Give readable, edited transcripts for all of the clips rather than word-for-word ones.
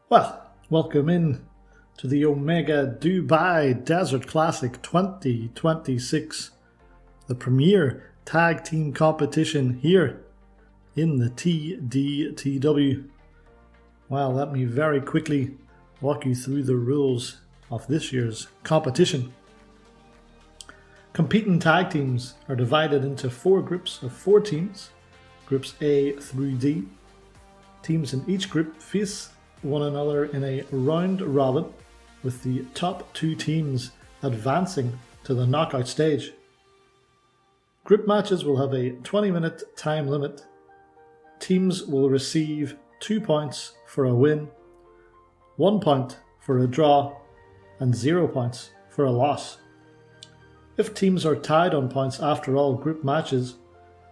Well, welcome in to the Omega Dubai Desert Classic 2026, the premier tag team competition here in the TDTW. Well, let me very quickly walk you through the rules of this year's competition. Competing tag teams are divided into 4 groups of 4 teams, groups A through D. Teams in each group face one another in a round robin, with the top 2 teams advancing to the knockout stage. Group matches will have a 20-minute time limit. Teams will receive 2 points for a win, 1 point for a draw, and 0 points for a loss. If teams are tied on points after all group matches,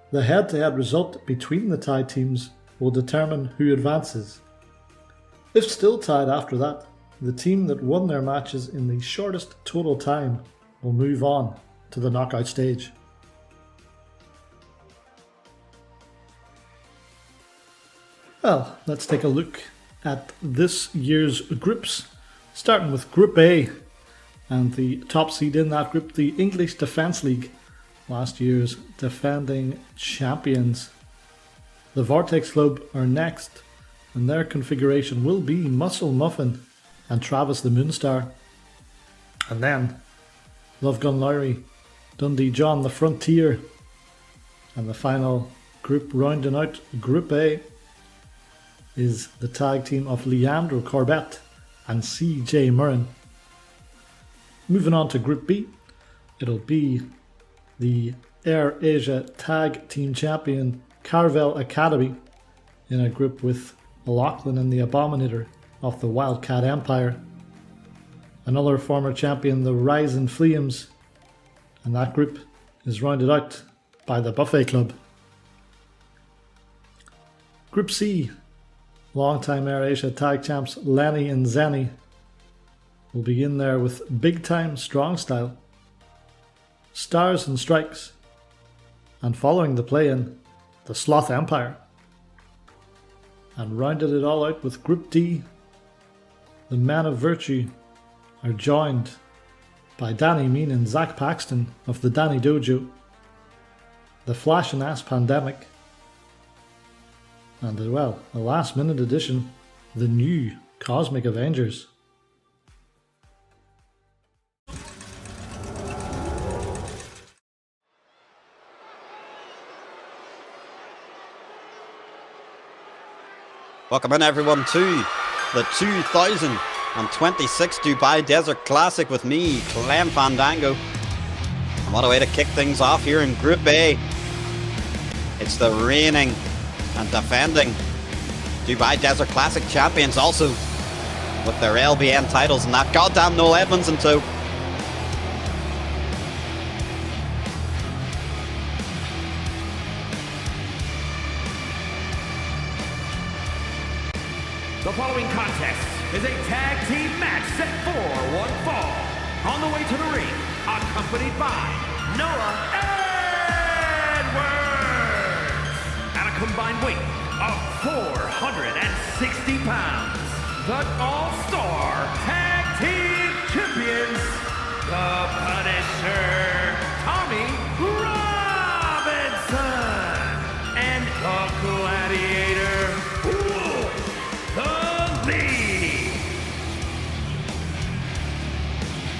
the head-to-head result between the tied teams will determine who advances. If still tied after that, the team that won their matches in the shortest total time will move on to the knockout stage. Well, let's take a look at this year's groups, starting with Group A, and the top seed in that group, the English Defence League, last year's defending champions. The Vortex Club are next, and their configuration will be Muscle Muffin and Travis the Moonstar. And then Love Gun Lowry, Dundee John the Frontier, and the final group rounding out Group A is the tag team of Leandro Corbett and CJ Murrin. Moving on to Group B, it'll be the Air Asia Tag Team Champion Carvel Academy in a group with Lachlan and the Abominator of the Wildcat Empire. Another former champion, the Rising Flames, and that group is rounded out by the Buffet Club. Group C, long-time Air Asia Tag Champs Lenny and Zenny will be in there with Big Time Strong Style, Stars and Strikes, and following the play-in, the Sloth Empire. And rounded it all out with Group D, the Men of Virtue are joined by Danny Mean and Zach Paxton of the Danny Dojo, the Flash and Ass Pandemic, and as well, a last minute addition, the new Cosmic Avengers. Welcome in everyone to the 2026 Dubai Desert Classic with me, Clem Fandango. And what a way to kick things off here in Group A. It's the reigning and defending Dubai Desert Classic champions, also with their LBN titles and that goddamn Noel Edmonds in tow. The following contest is a tag team match set for one fall. On the way to the ring, accompanied by Noah Edwards, at a combined weight of 460 pounds, the All-Star Tag Team Champions, the Punisher, Tommy Robinson, and the Gladiator,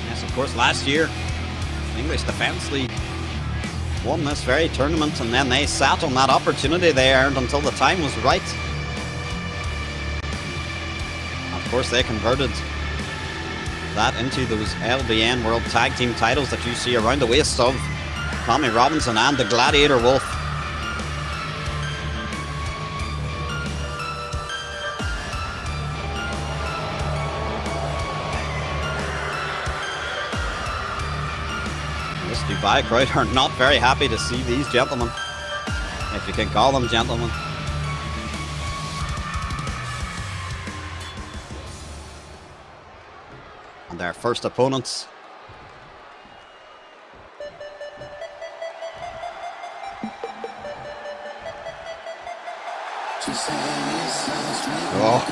Yes, of course, last year, the English Defence League won this very tournament, and then they sat on that opportunity they earned until the time was right. Of course, they converted that into those LBN World Tag Team titles that you see around the waist of Tommy Robinson and the Gladiator Wolf. This Dubai crowd are not very happy to see these gentlemen, if you can call them gentlemen. And their first opponents.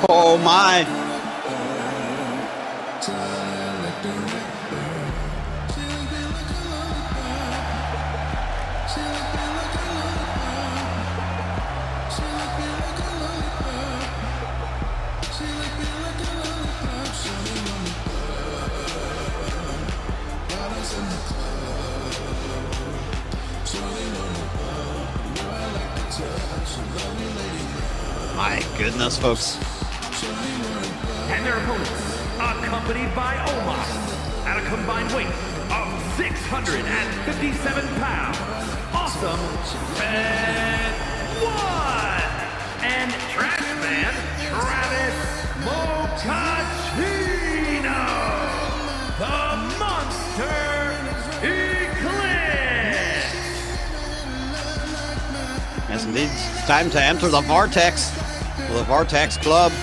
Oh my! My goodness, folks. And their opponents, accompanied by Omos, at a combined weight of 657 pounds. Awesome Red 1 and Trash Man Travis Mocacino, the Monster Eclipse. Yes, indeed. It's time to enter the Vortex. The Vortex Club.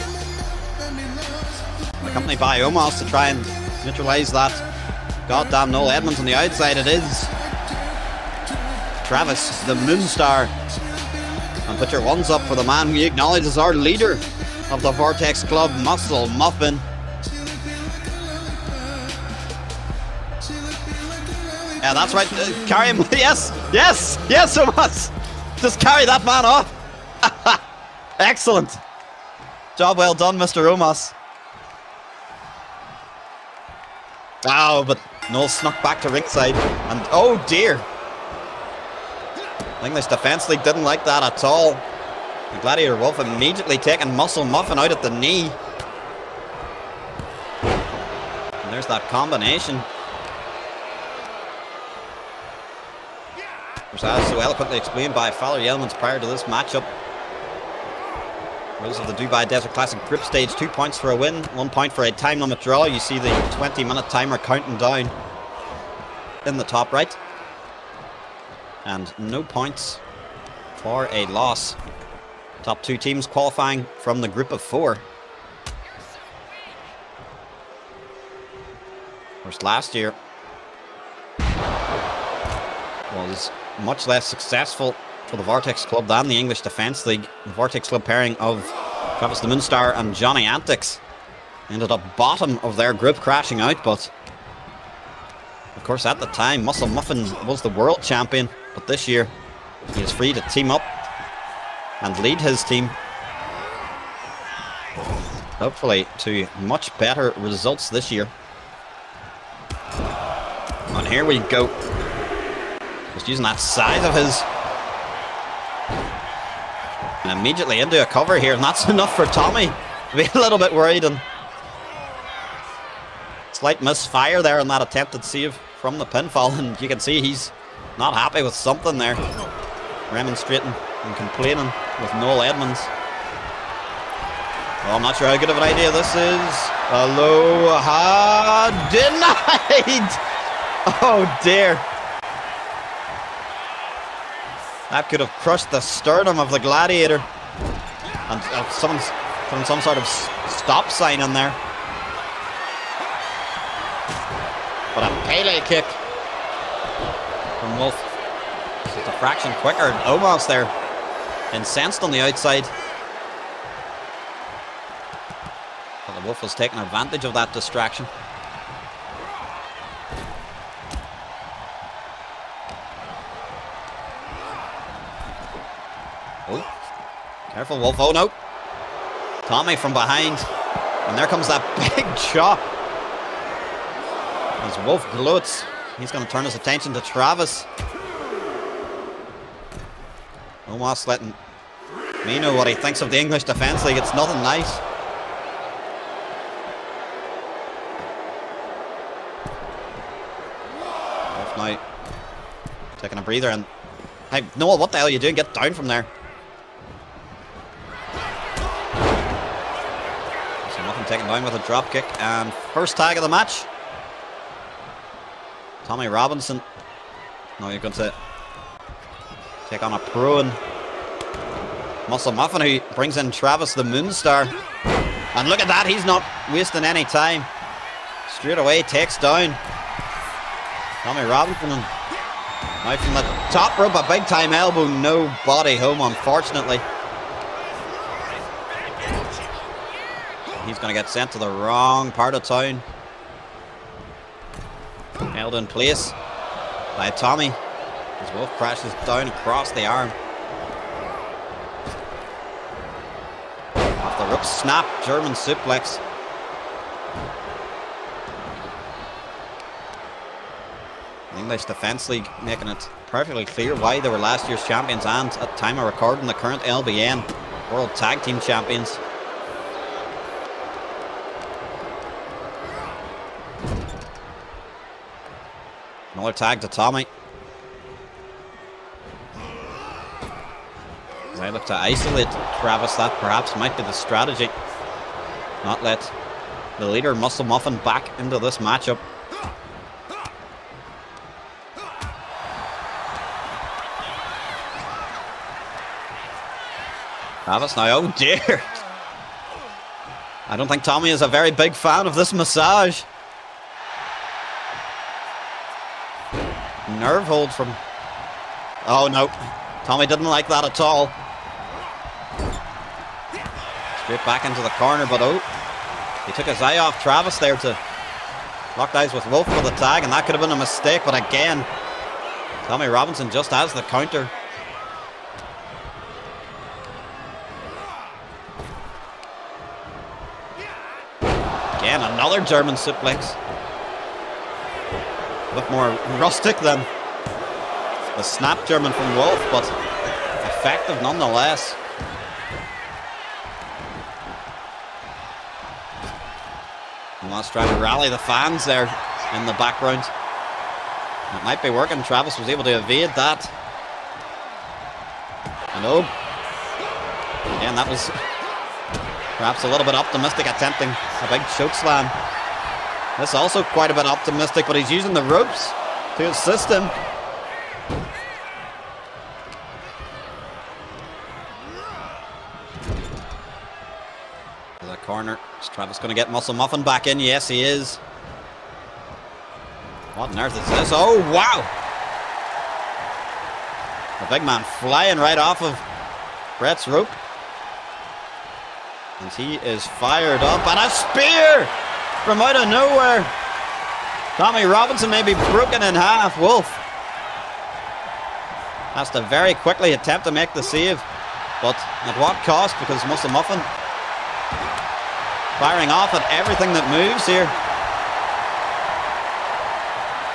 Accompanied by Omos to try and neutralize that goddamn Noel Edmonds on the outside. It is Travis, the Moonstar. And put your ones up for the man we acknowledge as our leader of the Vortex Club, Muscle Muffin. Yeah, that's right. Carry him. Yes, yes, yes, Omos. Just carry that man off. Excellent. Job well done, Mr. Omos. Oh, but Noel snuck back to ringside. And oh dear. The English Defence League didn't like that at all. The Gladiator Wolf immediately taking Muscle Muffin out at the knee. And there's that combination. Which as so eloquently explained by Valerie Elements prior to this matchup. Rules of the Dubai Desert Classic group stage: 2 points for a win, 1 point for a time limit draw. You see the 20-minute timer counting down in the top right. And no points for a loss. Top 2 teams qualifying from the group of 4. Of course, last year was much less successful for the Vortex Club than the English Defence League. The Vortex Club pairing of Travis the Moonstar and Johnny Antics ended up bottom of their group, crashing out, but of course at the time Muscle Muffin was the world champion, but this year he is free to team up and lead his team, hopefully to much better results this year. And here we go. Just using that size of his. And immediately into a cover here, and that's enough for Tommy to be a little bit worried. And slight misfire there on that attempted save from the pinfall, and you can see he's not happy with something there. Remonstrating and complaining with Noel Edmonds. Well, I'm not sure how good of an idea this is. Aloha denied! Oh dear. That could have crushed the sternum of the Gladiator. And someone's putting some sort of stop sign in there. But a Pele kick from Wolf. Just a fraction quicker. Omos there. Incensed on the outside. But the Wolf was taking advantage of that distraction. Oh, careful, Wolf. Oh no. Tommy from behind. And there comes that big chop. As Wolf gloats, he's going to turn his attention to Travis. Omos letting me know what he thinks of the English Defence League. It's nothing nice. Wolf now taking a breather and... Hey, Noel, what the hell are you doing? Get down from there. Taken down with a drop kick, and first tag of the match. Tommy Robinson. Now you're going to take on a prone Muscle Muffin, who brings in Travis the Moonstar. And look at that, he's not wasting any time. Straight away takes down Tommy Robinson. And now from the top rope, a big time elbow, no body home, unfortunately. He's going to get sent to the wrong part of town. Held in place by Tommy as Wolf crashes down across the arm. Off the rope snap, German suplex. The English Defence League making it perfectly clear why they were last year's champions and, at time of recording, the current LBN World Tag Team Champions. Another tag to Tommy. As I look to isolate Travis, that perhaps might be the strategy. Not let the leader Muscle Muffin back into this matchup. Travis now, oh dear. I don't think Tommy is a very big fan of this massage. Nerve hold from... Oh no, Tommy didn't like that at all. Straight back into the corner, but oh, he took his eye off Travis there to lock eyes with Wolf for the tag, and that could have been a mistake, but again, Tommy Robinson just has the counter. Again, another German suplex. A bit more rustic than the snap German from Wolf, but effective nonetheless. And let's try to rally the fans there in the background. It might be working. Travis was able to evade that. And oh, again, that was perhaps a little bit optimistic, attempting a big choke slam. This also quite a bit optimistic, but he's using the ropes to assist him. The corner. Is Travis going to get Muscle Muffin back in? Yes, he is. What on earth is this? Oh, wow! The big man flying right off of Brett's rope. And he is fired up. And a spear from out of nowhere. Tommy Robinson may be broken in half. Wolf has to very quickly attempt to make the save. But at what cost? Because Muscle Muffin firing off at everything that moves here.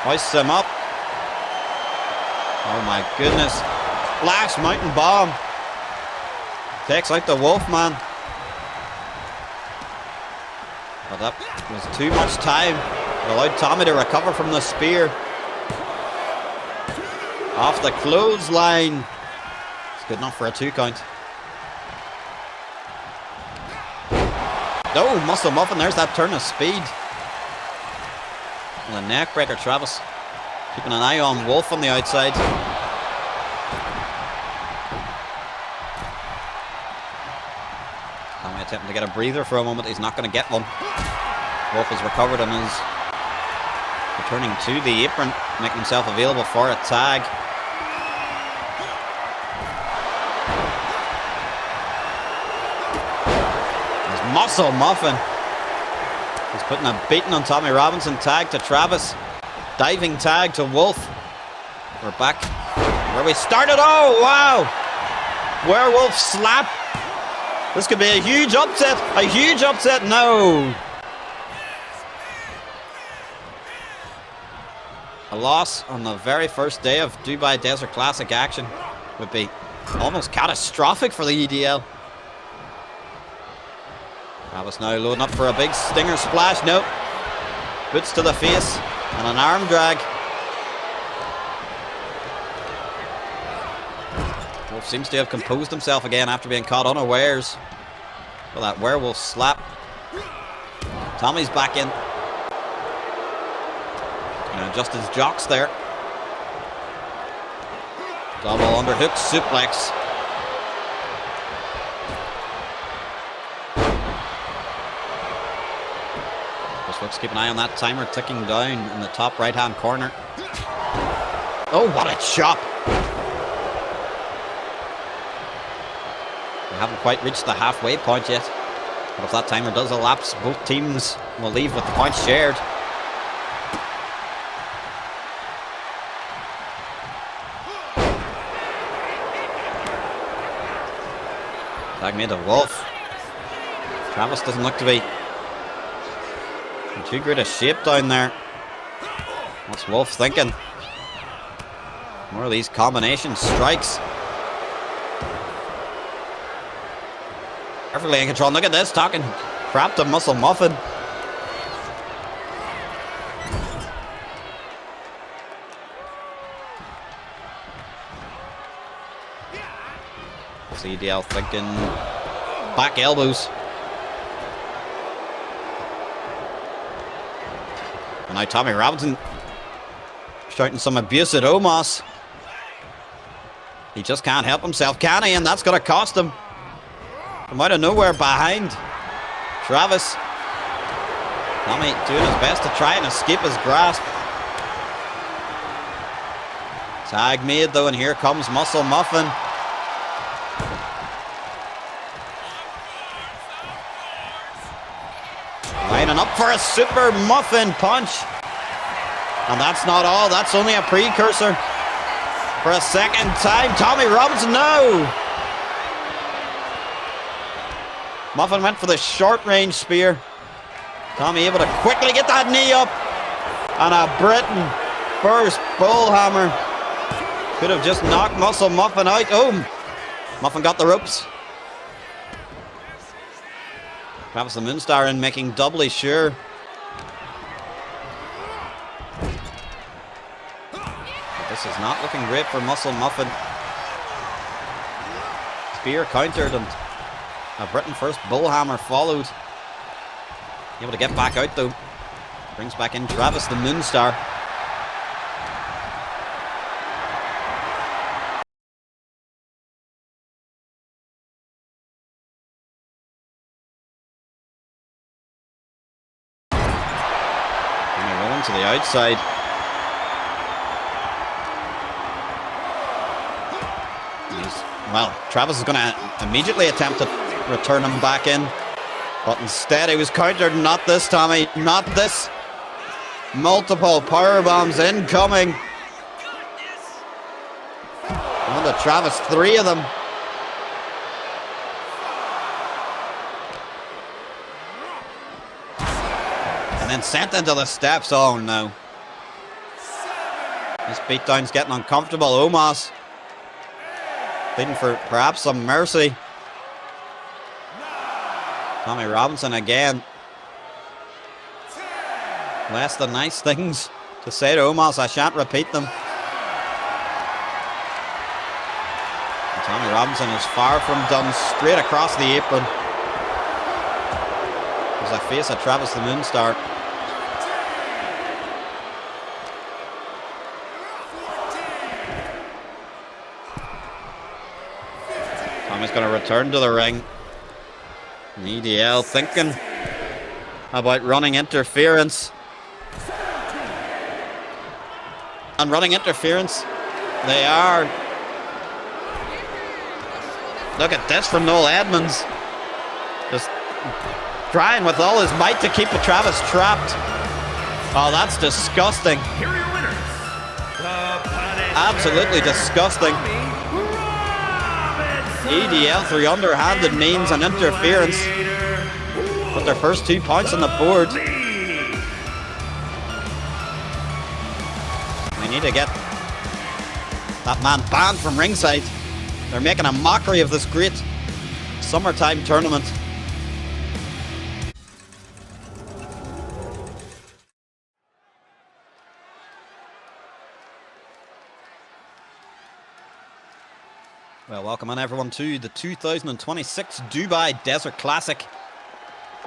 Hoists him up. Oh my goodness. Flash Mountain Bomb. Takes out the Wolfman. But that was too much time. It allowed Tommy to recover from the spear. Off the clothesline. It's good enough for a 2 count. Oh, Muscle Muffin, there's that turn of speed. And the neck breaker, Travis keeping an eye on Wolf on the outside. Tommy attempting to get a breather for a moment. He's not going to get one. Wolf has recovered and is returning to the apron, making himself available for a tag. Muscle Muffin. He's putting a beating on Tommy Robinson. Tag to Travis. Diving tag to Wolf. We're back where we started. Oh, wow. Werewolf slap. This could be a huge upset. A huge upset. No. A loss on the very first day of Dubai Desert Classic action would be almost catastrophic for the EDL. Travis now loading up for a big stinger splash. Nope. Boots to the face and an arm drag. Wolf seems to have composed himself again after being caught unawares for that werewolf slap. Tommy's back in. Gonna adjust his jocks there. Double underhook suplex. Let's keep an eye on that timer ticking down in the top right hand corner. Oh, what a chop! We haven't quite reached the halfway point yet, but if that timer does elapse, both teams will leave with the points shared. Tag made to Wolf. Travis doesn't look to be in too great a shape down there. What's Wolf thinking? More of these combination strikes. Perfectly in control. Look at this, talking crap to Muscle Muffin. CDL thinking back elbows. And now Tommy Robinson shouting some abuse at Omos. He just can't help himself, can he? And that's going to cost him. From out of nowhere behind Travis. Tommy doing his best to try and escape his grasp. Tag made though, and here comes Muscle Muffin. Lining up for a super muffin punch. And that's not all, that's only a precursor. For a second time, Tommy Robinson, no! Muffin went for the short range spear. Tommy able to quickly get that knee up. And a Britain first bullhammer. Could have just knocked Muscle Muffin out. Oh, Muffin got the ropes. Travis the Moonstar in, making doubly sure. But this is not looking great for Muscle Muffin. Spear countered and a Britain first bullhammer followed. Able to get back out though. Brings back in Travis the Moonstar. To the outside. Well, Travis is going to immediately attempt to return him back in, but instead he was countered. Not this, Tommy, not this. Multiple power bombs incoming. On to Travis, 3 of them. And then sent into the steps. Oh no. This beatdown's getting uncomfortable. Omos pleading for perhaps some mercy. Tommy Robinson again. Less than nice things to say to Omos. I shan't repeat them. And Tommy Robinson is far from done. Straight across the apron. As I face a Travis the Moonstar. Tommy's going to return to the ring. And EDL thinking about running interference. And running interference, they are. Look at this from Noel Edmonds. Just trying with all his might to keep Travis trapped. Oh, that's disgusting. Here are your winners. Absolutely disgusting. EDL through underhanded means and interference. With their first 2 points on the board. We need to get that man banned from ringside. They're making a mockery of this great summertime tournament. Well, welcome on everyone to the 2026 Dubai Desert Classic.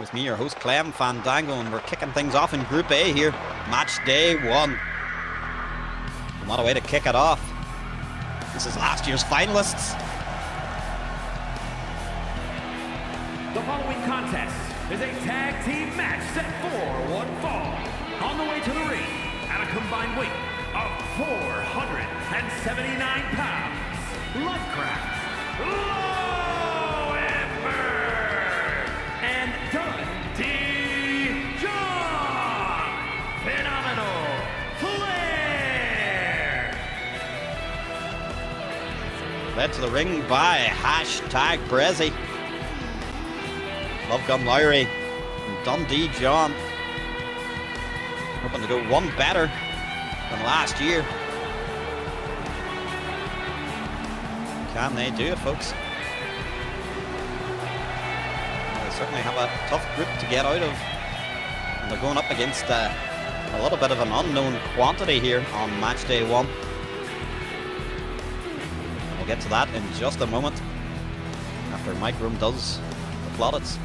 With me, your host, Clem Fandango, and we're kicking things off in Group A here. Match day 1. And what a way to kick it off. This is last year's finalists. The following contest is a tag team match set for 1 fall. On the way to the ring, at a combined weight of 479 pounds. Lovecraft, Lowenberg, and Dundee John, Phenomenal Flair. Led to the ring by #Brezzy, Love Gun Lowry, and Dundee John. Hoping to go one better from last year. Can they do it, folks? They certainly have a tough group to get out of. And they're going up against a little bit of an unknown quantity here on match day 1. We'll get to that in just a moment after Mike Room does the plaudits.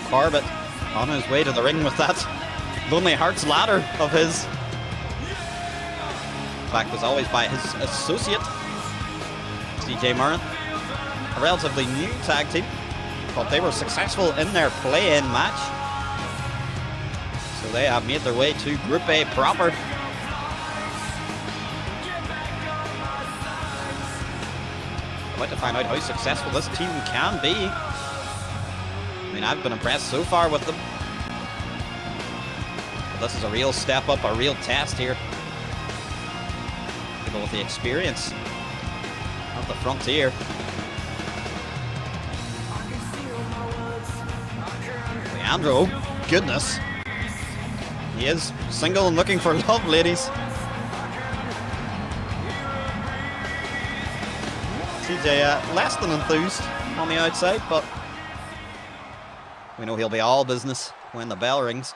Corbett on his way to the ring with that Lonely Hearts ladder of his. Backed as always by his associate, CJ Murren. A relatively new tag team, but they were successful in their play-in match. So they have made their way to Group A proper. I'd like to find out how successful this team can be. I mean, I've been impressed so far with them. But this is a real step up, a real test here. People with the experience of the Frontier. Leandro, goodness. He is single and looking for love, ladies. CJ less than enthused on the outside, but we know he'll be all business when the bell rings.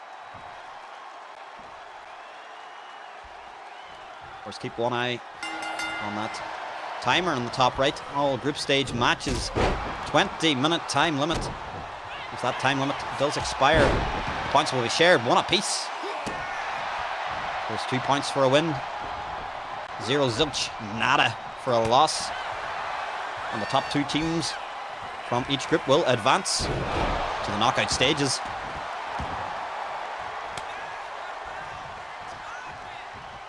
Of course, keep one eye on that timer in the top right. All group stage matches, 20-minute time limit. If that time limit does expire, points will be shared, 1 apiece. There's 2 points for a win, 0 zilch, nada for a loss. And the top 2 teams from each group will advance to the knockout stages.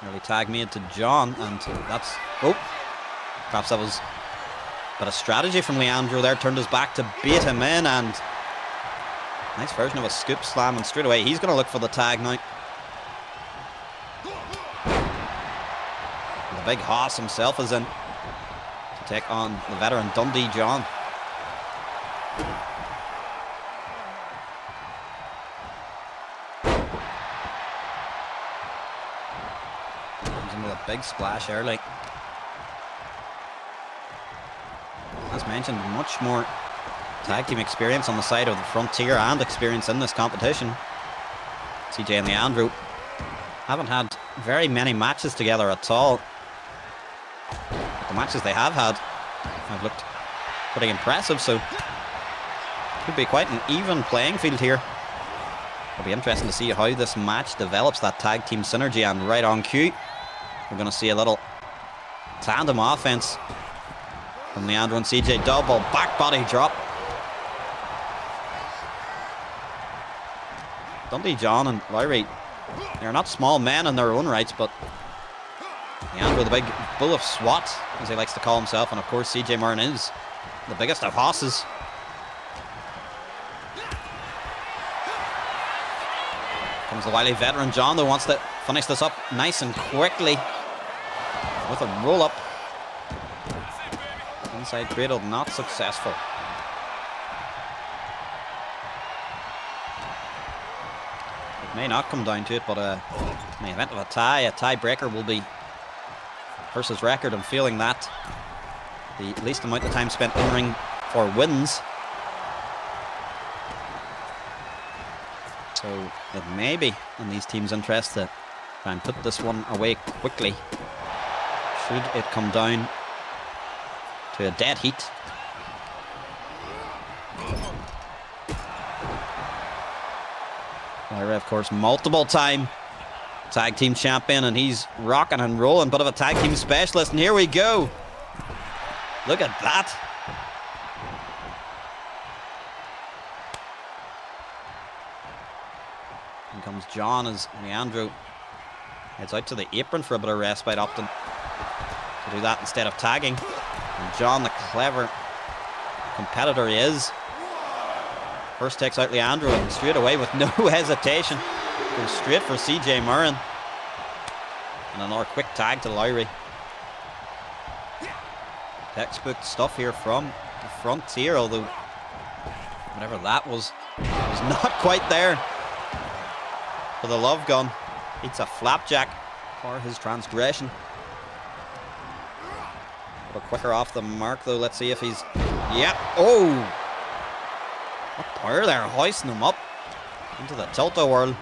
Nearly tag made to John, and that's... oh, perhaps that was a bit of strategy from Leandro there. Turned his back to bait him in, and nice version of a scoop slam, and straight away he's going to look for the tag now. The big hoss himself is in to take on the veteran Dundee John. Big splash early. As mentioned, much more tag team experience on the side of the Frontier and experience in this competition. CJ and Leandro haven't had very many matches together at all. But the matches they have had have looked pretty impressive, so could be quite an even playing field here. It'll be interesting to see how this match develops, that tag team synergy, and right on cue we're going to see a little tandem offense from Leandro and CJ. Double back body drop. Dundee John and Lowry, they're not small men in their own rights, but Leandro, the big bull of SWAT, as he likes to call himself, and of course CJ Murren is the biggest of hosses. Comes the wily veteran John, though, wants to finish this up nice and quickly with a roll up. Inside cradle, not successful. It may not come down to it, but in the event of a tiebreaker will be versus record. I'm feeling that the least amount of time spent in ring for wins. So it may be in these teams' interest to try and put this one away quickly, should it come down to a dead heat. Lyra, of course, multiple time tag team champion, and he's rocking and rolling, bit of a tag team specialist, and here we go. Look at that. In comes John as Leandro heads out to the apron for a bit of respite, opting to do that instead of tagging. And John, the clever competitor he is, first takes out Leandro and straight away with no hesitation goes straight for CJ Murren. And another quick tag to Lowry. Textbook stuff here from the Frontier, although whatever that was not quite there for the Love Gun. Eats a flapjack for his transgression. A little quicker off the mark though. Let's see if he's... Yeah. Oh! What power there, hoisting him up into the tilt-a-whirl.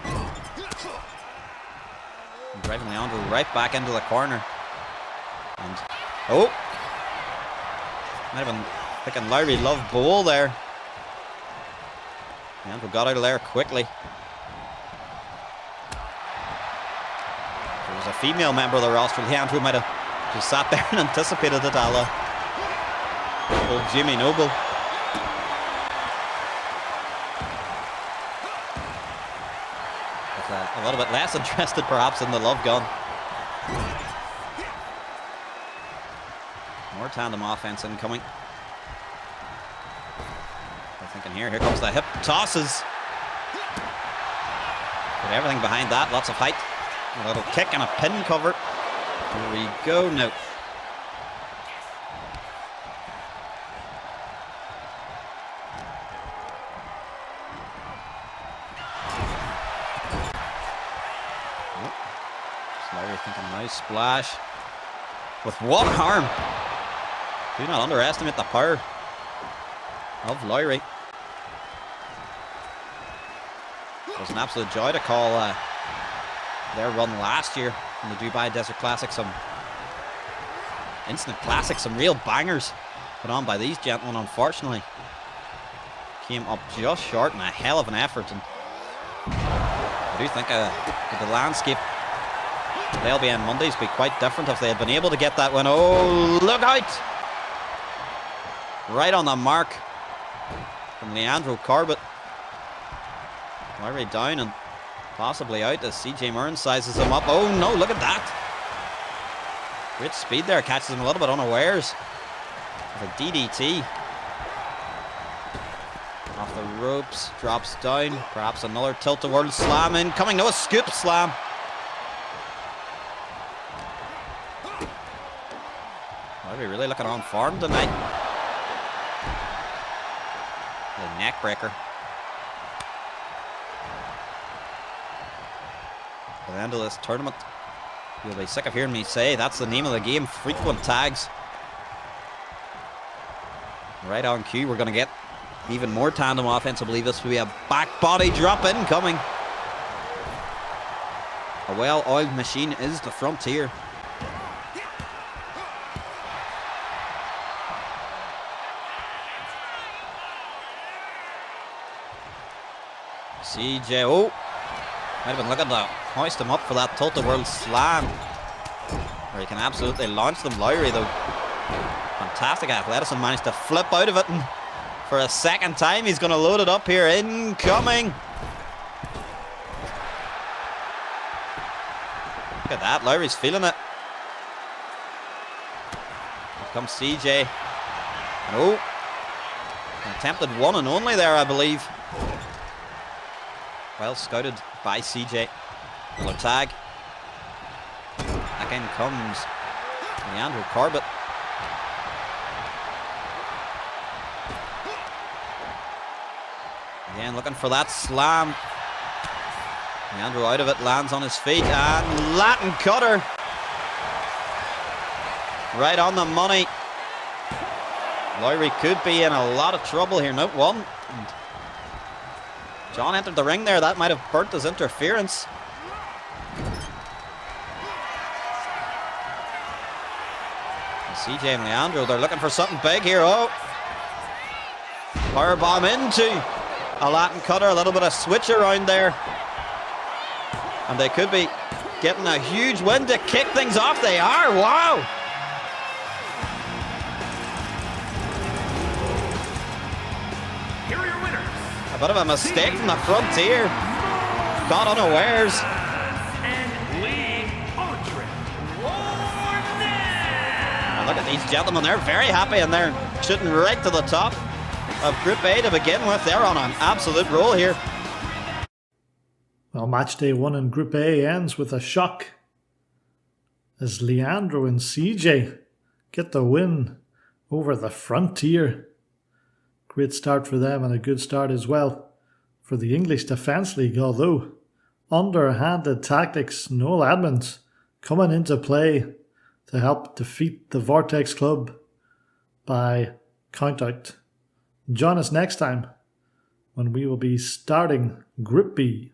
And driving Leandro right back into the corner. And... oh! Might have been thinking Lowry Love Bowl there. Leandro got out of there quickly. If there was a female member of the roster, Leandro might have just sat there and anticipated it, a la old Jimmy Noble. But, a little bit less interested perhaps in the Love Gun. More tandem offense incoming. I'm thinking here comes the hip tosses. Put everything behind that, lots of height. A little kick and a pin cover. Here we go now. Lowry thinking nice splash. With one arm. Do not underestimate the power of Lowry. It was an absolute joy to call their run last year in the Dubai Desert Classic. Some instant classics, some real bangers put on by these gentlemen. Unfortunately, came up just short and a hell of an effort. And I do think the landscape of LBN Mondays would be quite different if they had been able to get that win. Oh, look out! Right on the mark from Leandro Corbett. Lowry down and possibly out as CJ Murren sizes him up. Oh no, look at that. Great speed there, catches him a little bit unawares. With a DDT. Off the ropes, drops down. Perhaps another tilt-a-whirl slam incoming. No, a scoop slam. Lowry really looking on form tonight. The neck breaker. At the end of this tournament, you'll be sick of hearing me say that's the name of the game: frequent tags. Right on cue, we're going to get even more tandem offense. I believe this will be a back body drop incoming. A well-oiled machine is the Frontier. CJ, oh, might have been looking to hoist him up for that tilt-a-whirl slam, where he can absolutely launch them. Lowry, though, fantastic athleticism, managed to flip out of it, and for a second time he's going to load it up here. Incoming. Look at that, Lowry's feeling it. Here comes CJ. Oh, attempted one and only there, I believe. Well scouted by CJ. Another tag. Back in comes Leandro Corbett. Again looking for that slam. Leandro out of it, lands on his feet, and Latin cutter. Right on the money. Lowry could be in a lot of trouble here. Note one. And John entered the ring there. That might have burnt his interference. CJ and Leandro, they're looking for something big here. Oh, powerbomb into a Latin cutter. A little bit of switch around there, and they could be getting a huge win to kick things off. They are. Wow. Here are your winners. A bit of a mistake from the Frontier. caught unawares. And Lee Andre Warnell. And look at these gentlemen, they're very happy and they're shooting right to the top of Group A to begin with. They're on an absolute roll here. Well, Matchday 1 in Group A ends with a shock as Leandro and CJ get the win over the Frontier. Great start for them and a good start as well for the English Defence League, although underhanded tactics, Noel Edmonds coming into play to help defeat the Vortex Club by countout. Join us next time when we will be starting Group B.